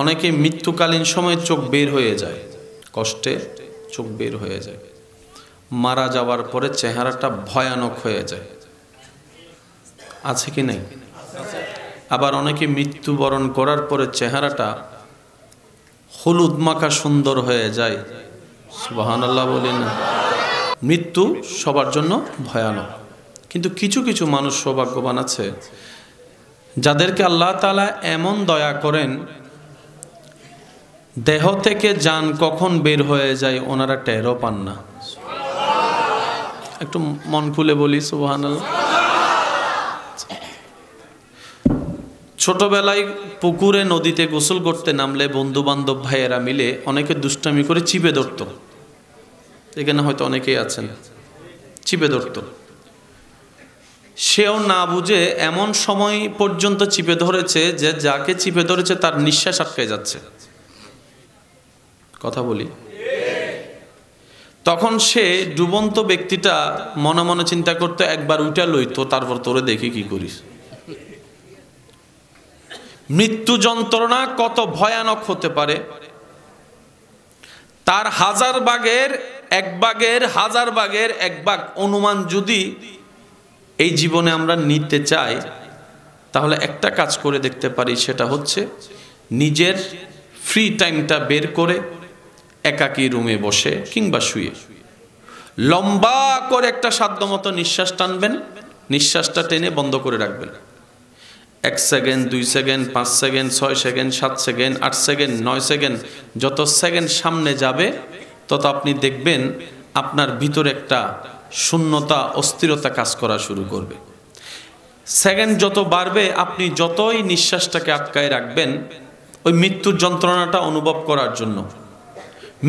অনেকে মৃত্যুকালীন সময় চোখ বের হয়ে যায়, কষ্টে চোখ বের হয়ে যায়, মারা যাওয়ার পরে চেহারাটা ভয়ানক হয়ে যায়, আছে কি নাই? আবার অনেকে মৃত্যুবরণ করার পরে চেহারাটা হলুদ মাখা সুন্দর হয়ে যায়। সুবহানাল্লাহ বলেন না? মৃত্যু সবার জন্য ভয়ানক, কিন্তু কিছু কিছু মানুষ সৌভাগ্যবান আছে যাদেরকে আল্লাহ তাআলা এমন দয়া করেন, দেহ থেকে জান কখন বের হয়ে যায় ওনারা টেরও পান না। একটু মন খুলে বলি সুবহানাল্লাহ। ছোটবেলায় পুকুরে নদীতে গোসল করতে নামলে বন্ধু বান্ধব ভাইয়েরা মিলে অনেকে দুষ্টামি করে চিপে ধরত, এখানে হয়তো অনেকেই আছেন, চিপে ধরত। সেও না বুঝে এমন সময় পর্যন্ত চিপে ধরেছে যে যাকে চিপে ধরেছে তার নিঃশ্বাস আটকে যাচ্ছে। কথা বলি, তখন সে ডুবন্ত ব্যক্তিটা মনে মনে চিন্তা করতো, একবার উঠা লইতো, তারপর তোরে দেখি কি করিস। মৃত্যু যন্ত্রণা কত ভয়ানক হতে পারে, তার হাজার ভাগের এক ভাগ অনুমান যদি এই জীবনে আমরা নিতে চাই, তাহলে একটা কাজ করে দেখতে পারি, সেটা হচ্ছে নিজের ফ্রি টাইমটা বের করে একাকী রুমে বসে কিংবা শুয়ে লম্বা করে একটা সাধ্যমতো নিঃশ্বাস টানবেন, নিঃশ্বাসটা টেনে বন্ধ করে রাখবেন। 1 second, 2 second, 5 second, 6 second, 7 second, 8 second, 9 second, যত সেকেন্ড সামনে যাবে তত আপনি দেখবেন আপনার ভিতরে একটা শূন্যতা, অস্থিরতা কাজ করা শুরু করবে। সেকেন্ড যত বাড়বে, আপনি যতই নিঃশ্বাসটাকে আটকায় রাখবেন ওই মৃত্যুর যন্ত্রণাটা অনুভব করার জন্য।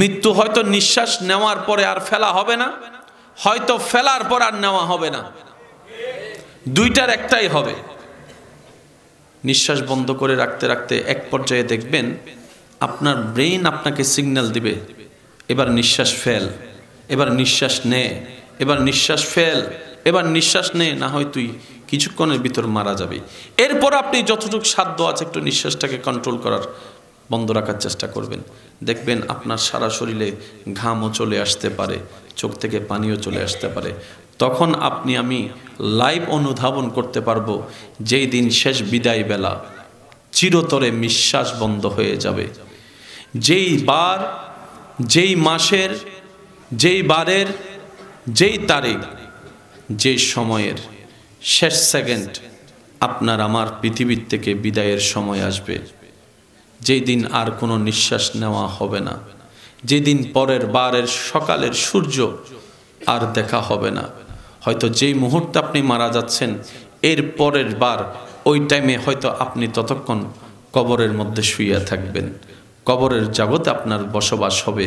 মৃত্যু হয়তো নিঃশ্বাস নেওয়ার পরে আর ফেলা হবে না, হয়তো ফেলার পর আর নেওয়া হবে না, দুইটার একটাই হবে। নিঃশ্বাস বন্ধ করে রাখতে রাখতে এক পর্যায়ে দেখবেন আপনার ব্রেইন আপনাকে সিগন্যাল দিবে, এবার নিঃশ্বাস ফেল, এবার নিঃশ্বাস নে, এবার নিঃশ্বাস ফেল, এবার নিঃশ্বাস নে, না হয় তুই কিছুক্ষণের ভিতর মারা যাবে। এরপর আপনি যতটুকু সাধ্য আছে একটু নিঃশ্বাসটাকে কন্ট্রোল করার, বন্ধ রাখার চেষ্টা করবেন। দেখবেন আপনার সারা শরীরে ঘামও চলে আসতে পারে, চোখ থেকে পানিও চলে আসতে পারে। তখন আপনি আমি লাইভ অনুধাবন করতে পারবো যেই দিন শেষ বিদায় বেলা চিরতরে নিঃশ্বাস বন্ধ হয়ে যাবে। যেই বার, যেই মাসের, যেই বারের, যেই তারিখ, যেই সময়ের শেষ সেকেন্ড আপনার আমার পৃথিবীর থেকে বিদায়ের সময় আসবে, যেই দিন আর কোনো নিঃশ্বাস নেওয়া হবে না, যেদিন পরের বারের সকালের সূর্য আর দেখা হবে না, হয়তো যেই মুহূর্তে আপনি মারা যাচ্ছেন এর পরের বার ওই টাইমে হয়তো আপনি ততক্ষণ কবরের মধ্যে শুয়ে থাকবেন। কবরের জগতে আপনার বসবাস হবে,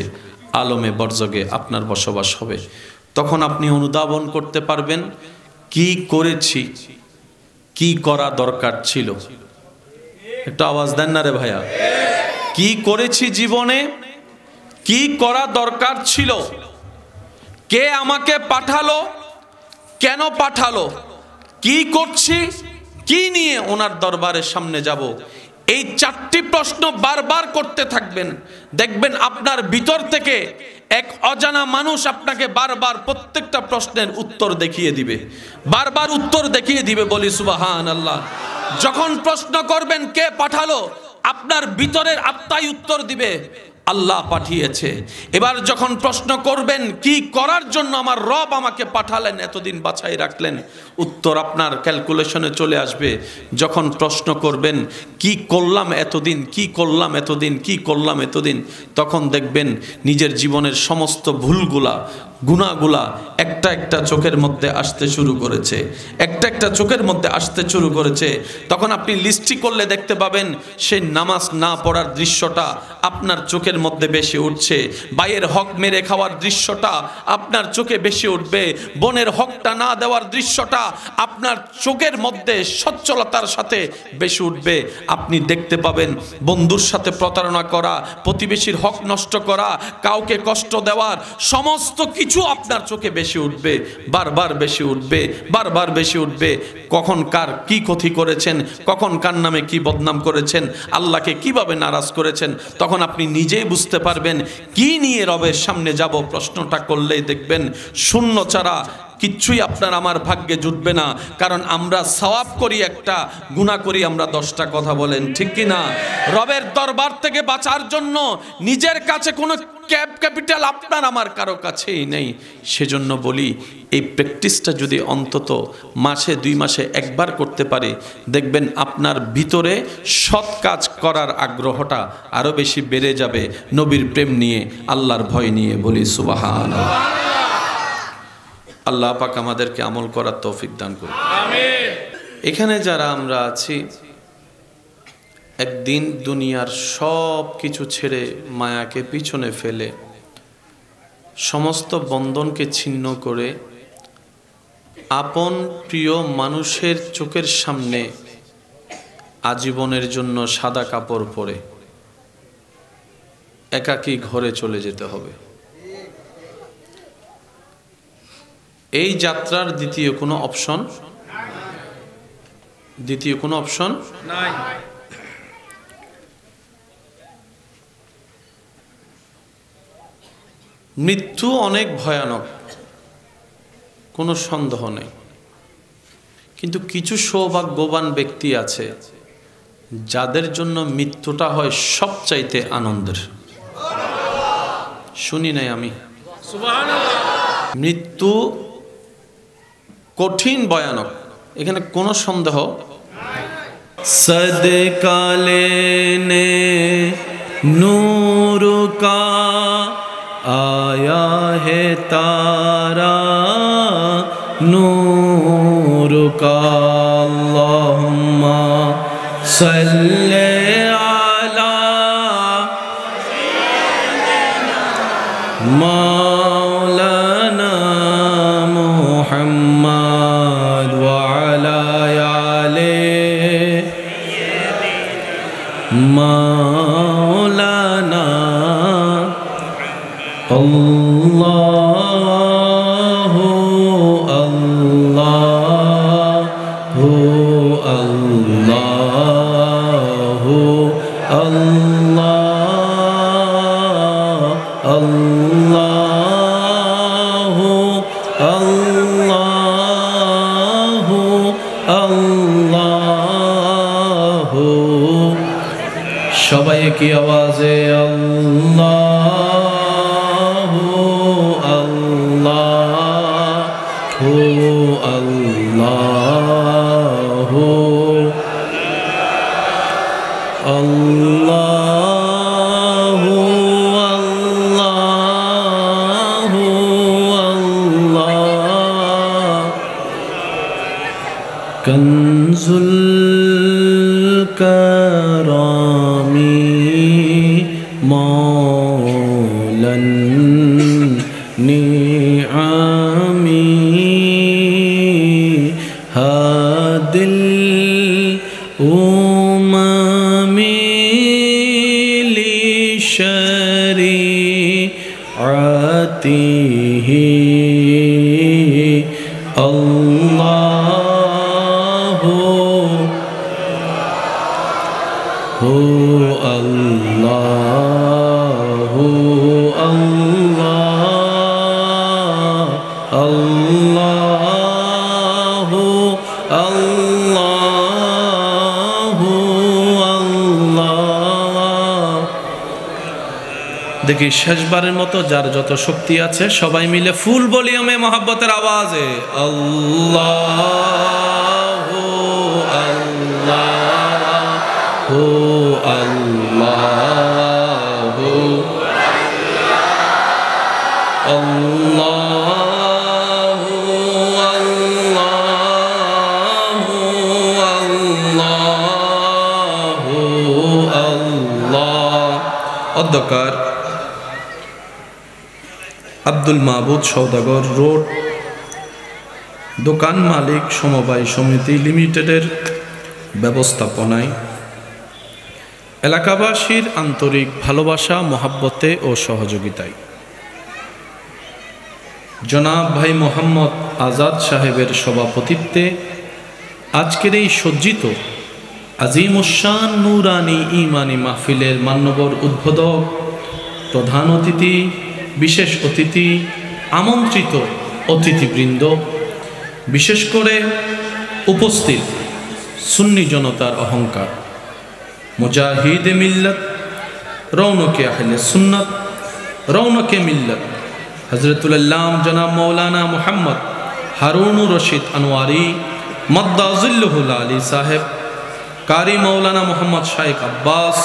আলমে বরজগে আপনার বসবাস হবে। তখন আপনি অনুধাবন করতে পারবেন কি করেছি, কি করা দরকার ছিল। একটু আওয়াজ দেন না রে ভাইয়া। কি করেছি জীবনে, কি করা দরকার ছিল, কে আমাকে পাঠালো, কেন পাঠালো, কি করছি, কি নিয়ে ওনার দরবারের সামনে যাব, এই 4টি প্রশ্ন বারবার করতে থাকবেন। দেখবেন আপনার ভিতর থেকে এক অজানা মানুষ আপনাকে বারবার প্রত্যেকটা প্রশ্নের উত্তর দেখিয়ে দিবে, বারবার উত্তর দেখিয়ে দিবে। বলি সুবহানাল্লাহ। যখন প্রশ্ন করবেন কে পাঠালো, আপনার ভিতরের আত্মাই উত্তর দিবে আল্লাহ পাঠিয়েছে। এবার যখন প্রশ্ন করবেন কি করার জন্য আমার রব আমাকে পাঠালেন, এতদিন বাছাই রাখলেন, উত্তর আপনার ক্যালকুলেশনে চলে আসবে। যখন প্রশ্ন করবেন কি করলাম এতদিন, কি করলাম এতদিন, কি করলাম এতদিন, তখন দেখবেন নিজের জীবনের সমস্ত ভুলগুলা, গুনাহগুলা একটা একটা চোখের মধ্যে আসতে শুরু করেছে, একটা একটা চোখের মধ্যে আসতে শুরু করেছে। তখন আপনি লিস্টি করলে দেখতে পাবেন সেই নামাজ না পড়ার দৃশ্যটা আপনার চোখের মধ্যে বেশি উঠছে, ভাইয়ের হক মেরে খাওয়ার দৃশ্যটা আপনার চোখে বেশি উঠবে, বোনের হকটা না দেওয়ার দৃশ্যটা আপনার চোখের মধ্যে সচ্ছলতার সাথে বেশি উঠবে। আপনি দেখতে পাবেন বন্ধুর সাথে প্রতারণা করা, প্রতিবেশীর হক নষ্ট করা, কাউকে কষ্ট দেওয়ার সমস্ত কিছু আপনার চোখে বেশি উঠবে, বারবার বেশি উঠবে, বারবার বেশি উঠবে। কখন কার কি ক্ষতি করেছেন, কখন কার নামে কি বদনাম করেছেন, আল্লাহকে কিভাবে নারাজ করেছেন, তখন আপনি নিজেই বুঝতে পারবেন। কি নিয়ে রবের সামনে যাব প্রশ্নটা করলেই দেখবেন শূন্য ছাড়া কিচ্ছুই আপনার আমার ভাগ্যে জুটবে না। কারণ আমরা সওয়াব করি একটা, গুনাহ করি আমরা 10টা, কথা বলেন ঠিক কি না? রবের দরবার থেকে বাঁচার জন্য নিজের কাছে কোনো ক্যাপিটাল আপনার আমার কারো কাছেই নেই। সেজন্য বলি, এই প্র্যাকটিসটা যদি অন্তত মাসে 2 মাসে একবার করতে পারে, দেখবেন আপনার ভিতরে সৎ কাজ করার আগ্রহটা আরো বেশি বেড়ে যাবে। নবীর প্রেম নিয়ে, আল্লাহর ভয় নিয়ে বলি সুবহানাল্লাহ। আল্লাহ পাক আমাদেরকে আমল করার তৌফিক দান করুন, আমিন। এখানে যারা আমরা আছি, একদিন দুনিয়ার সব কিছু ছেড়ে মায়াকে পিছনে ফেলে সমস্ত বন্ধনকে ছিন্ন করে আপন প্রিয় মানুষের চোখের সামনে আজীবনের জন্য সাদা কাপড় পরে একাকী ঘরে চলে যেতে হবে। এই যাত্রার দ্বিতীয় কোনো অপশন নাই। মৃত্যু অনেক ভয়ানক, কোনো সন্দেহ নেই, কিন্তু কিছু সৌভাগ্যবান ব্যক্তি আছে যাদের জন্য মৃত্যুটা হয় সবচাইতে আনন্দের। শুনি নাই আমি? মৃত্যু কঠিন ভয়ানক, এখানে কোনো সন্দেহ। সদকা লেনে নূর কা আয়া হে তারা নূর কা আল্লাহুম্মা সাল্লি আলা মাওলানা মুহাম্মদ ওয়া আলা আলি মাওলানা আল্লাহু আল্লাহু আল্লাহু আল্লাহ আল্লাহু আল্লাহু আল্লাহু। সবাই কি আওয়াজে আল্লাহু আল্লাহু আল্লাহু আল্লাহু আল্লাহু আল্লাহ। কনজুল কারামি মৌলান নিআমি হাদিল উমামি লিশরিআতিহি আল্লাহু হু আল্লাহু আল্লাহ আল্লাহু আল্লাহু আল্লাহ। দেখি শেষবারের মতো যার যত শক্তি আছে সবাই মিলে ফুল ভলিউমে মহব্বতের আওয়াজে আল্লাহু আল্লাহু আল্লাহু আল্লাহু আল্লাহু আল্লাহু আল্লাহ অধ্যকার আব্দুল মাহবুদ সওদাগর রোড, দোকান মালিক সমবায় সমিতি লিমিটেডের ব্যবস্থাপনায় এলাকাবাসীর আন্তরিক ভালোবাসা, মহাব্বতে ও সহযোগিতায় জনাব ভাই মোহাম্মদ আজাদ সাহেবের সভাপতিত্বে আজকের এই সজ্জিত আজিমুশান নুরানি ইমানি মাহফিলের মান্যবর উদ্বোধক, প্রধান অতিথি, বিশেষ অতিথি, আমন্ত্রিত অতিথিবৃন্দ, বিশেষ করে উপস্থিত সুন্নি জনতার অহংকার, মুজাহিদে মিল্লত, রৌনকে আহলে সুন্নাত, রৌনকে মিল্লত, হযরতুল আল্লাম জনাব মৌলানা মুহাম্মদ হারুনুর রশিদ আনোয়ারি মদ্দাজিল্লুহুল আলী সাহেব, কারি মৌলানা মোহাম্মদ শাইখ আব্বাস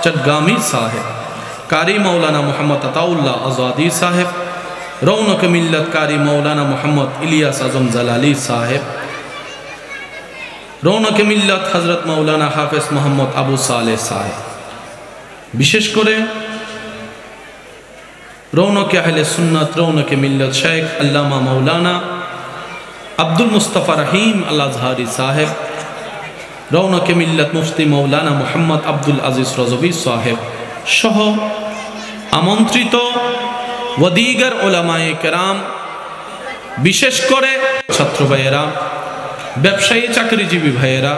চট্টগ্রামী সাহেব, কারি মৌলানা মোহাম্মদ আতাউল্লাহ আজাদি সাহেব, রৌনক মিল্লত কারি মৌলানা মোহাম্মদ ইলিয়াস আজম জালালি সাহেব, রৌনক মিল্লত হজরত মৌলানা হাফেজ মোহাম্মদ আবু সালেহ সাহেব, বিশেষ করে রৌনকে আহলে সুন্নাত রৌনকে মিল্লত শেখ আল্লামা মৌলানা আব্দুল মুস্তাফা রহিম আল আজহারি সাহেব, রৌনকে মিল্লত মুফতি মৌলানা মোহাম্মদ আব্দুল আজিজ রজবি সাহেব সহ আমন্ত্রিত ওয়াদিগার ওলামায়ে কেরাম, বিশেষ করে ছাত্র ভাইয়েরা, ব্যবসায়ী চাকরিজীবী ভাইয়েরা,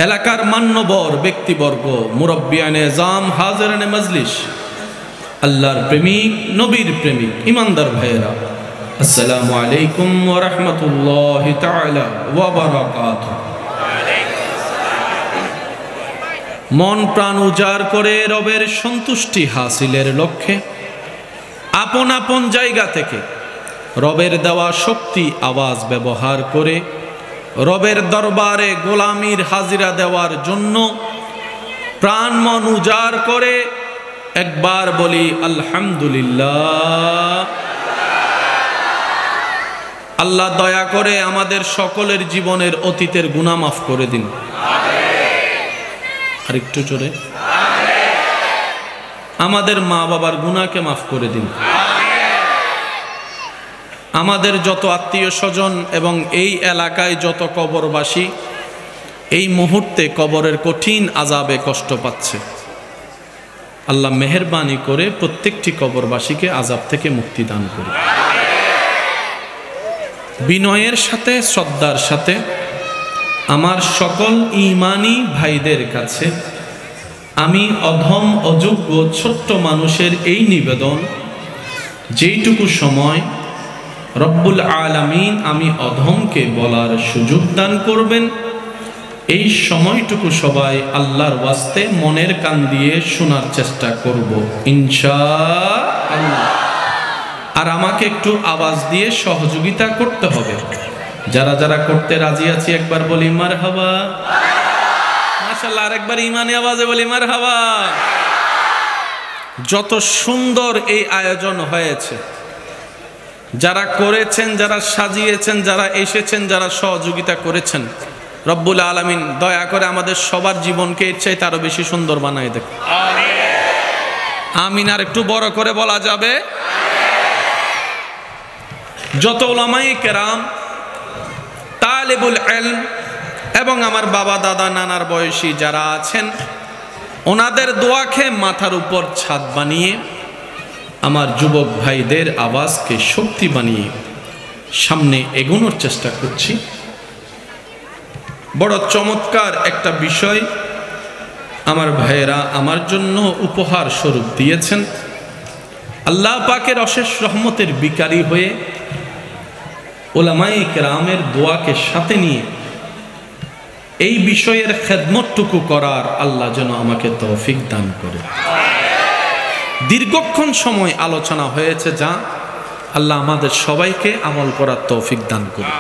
এলাকার মান্যবর ব্যক্তিবর্গ, মুরব্বিয়ানে জাম, হাজিরানে মজলিস, আল্লাহর প্রেমিক, নবীর প্রেমিক, ইমানদার ভাইয়েরা, আসসালামু আলাইকুম ওয়া রাহমাতুল্লাহি তাআলা ওয়া বারাকাতুহু। মন প্রাণ উজাড় করে রবের সন্তুষ্টি হাসিলের লক্ষ্যে আপন আপন জায়গা থেকে রবের দেওয়া শক্তি আওয়াজ ব্যবহার করে রবের দরবারে গোলামির হাজিরা দেওয়ার জন্য প্রাণ মন উজাড় করে একবার বলি আলহামদুলিল্লাহ। আল্লাহ দয়া করে আমাদের সকলের জীবনের অতীতের গুনাহ মাফ করে দিন। আর একটু জোরে, আমাদের মা বাবার গুনাহকে মাফ করে দিন। আমাদের যত আত্মীয় স্বজন এবং এই এলাকায় যত কবরবাসী এই মুহূর্তে কবরের কঠিন আযাবে কষ্ট পাচ্ছে, আল্লাহ মেহেরবানি করে প্রত্যেকটি কবরবাসীকে আযাব থেকে মুক্তি দান করুন। বিনয়ের সাথে, শ্রদ্ধার সাথে আমার সকল ঈমানি ভাইদের কাছে আমি অধম অযোগ্য ছোট্ট মানুষের এই নিবেদন, যেইটুকু সময় রব্বুল আলামিন আমি অধমকে বলার সুযোগ দান করবেন, এই সময়টুকু সবাই আল্লাহর ওয়াস্তে মনের কান দিয়ে শোনার চেষ্টা করব ইনশাআল্লাহ। আর আমাকে একটু আওয়াজ দিয়ে সহযোগিতা করতে হবে। যারা যারা করতে রাজি আছি একবার বলি মারহাবা। মাশাআল্লাহ, আরেকবার ঈমানি আওয়াজে বলি মারহাবা। যত সুন্দর এই আয়োজন হয়েছে, যারা করেছেন, যারা সাজিয়েছেন, যারা এসেছেন, যারা সহযোগিতা করেছেন, রব্বুল আলামিন দয়া করে আমাদের সবার জীবনকে এর চাইতে আরো বেশি সুন্দর বানায় দেখ। আমিন। আর একটু বড় করে বলা যাবে? যত উলামায়ে কেরাম, তালেবুল ইলম এবং আমার বাবা দাদা নানার বয়সী যারা আছেন, ওনাদের দোয়াকে মাথার উপর ছাদ বানিয়ে আমার যুবক ভাইদের আওয়াজকে শক্তি বানিয়ে সামনে এগোনোর চেষ্টা করছি। বড় চমৎকার একটা বিষয় আমার ভাইয়েরা আমার জন্য উপহার স্বরূপ দিয়েছেন। আল্লাহ পাকের অশেষ রহমতের বিকারী হয়ে উলামায়ে কেরামের দোয়াকে সাথে নিয়ে এই বিষয়ের খেদমতটুকু করার আল্লাহ যেন আমাকে তৌফিক দান করে। দীর্ঘক্ষণ সময় আলোচনা হয়েছে, যা আল্লাহ আমাদের সবাইকে আমল করার তৌফিক দান করে।